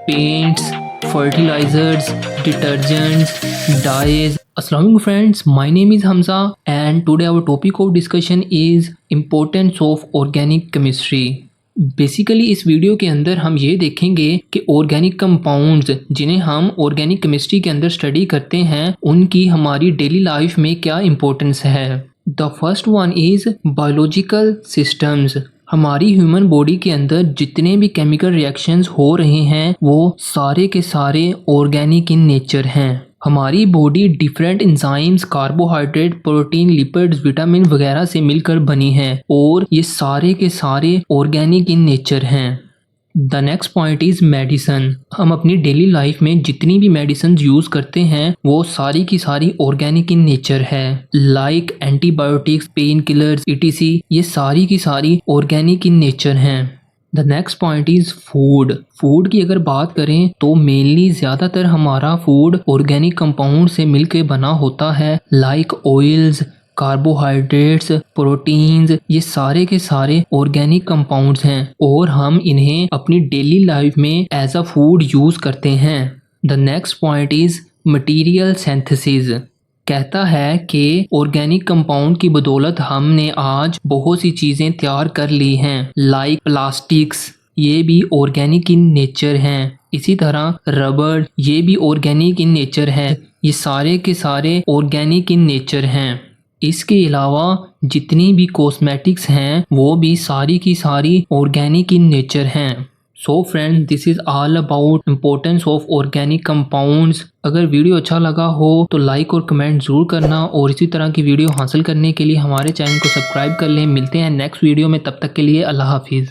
Paints, fertilizers, detergents, dyes. Assalamualaikum friends, my name is Hamza and today our topic of discussion is importance of organic chemistry. Basically इस video के अंदर हम ये देखेंगे कि organic compounds जिन्हें हम ऑर्गेनिक केमिस्ट्री के अंदर स्टडी करते हैं उनकी हमारी डेली लाइफ में क्या इम्पोर्टेंस है। The first one is biological systems. हमारी ह्यूमन बॉडी के अंदर जितने भी केमिकल रिएक्शंस हो रहे हैं वो सारे के सारे ऑर्गेनिक इन नेचर हैं। हमारी body different enzymes, carbohydrate, protein, lipids, vitamin वगैरह से मिलकर बनी है और ये सारे के सारे ऑर्गेनिक इन नेचर हैं। The next point is medicine. हम अपनी डेली लाइफ में जितनी भी मेडिसिन यूज़ करते हैं वो सारी की सारी ऑर्गेनिक इन नेचर है। Like antibiotics, pain killers, ETC, ये सारी की सारी ऑर्गेनिक इन नेचर हैं। The next point is food. Food की अगर बात करें तो मेनली ज़्यादातर हमारा फूड ऑर्गेनिक कंपाउंड से मिलके बना होता है। लाइक ऑयल्स, कार्बोहाइड्रेट्स, प्रोटीन्स, ये सारे के सारे ऑर्गेनिक कंपाउंड्स हैं और हम इन्हें अपनी डेली लाइफ में एज अ फूड यूज़ करते हैं। The next point is material synthesis. कहता है कि ऑर्गेनिक कंपाउंड की बदौलत हमने आज बहुत सी चीज़ें तैयार कर ली हैं। लाइक प्लास्टिक्स, ये भी ऑर्गेनिक इन नेचर हैं। इसी तरह रबड़, ये भी ऑर्गेनिक इन नेचर है। ये सारे के सारे ऑर्गेनिक इन नेचर हैं। इसके अलावा जितनी भी कॉस्मेटिक्स हैं वो भी सारी की सारी ऑर्गेनिक इन नेचर हैं। So friend, this is all about importance of organic compounds. अगर वीडियो अच्छा लगा हो तो लाइक और कमेंट ज़रूर करना और इसी तरह की वीडियो हासिल करने के लिए हमारे चैनल को सब्सक्राइब कर लें। मिलते हैं नेक्स्ट वीडियो में, तब तक के लिए अल्लाह हाफिज़।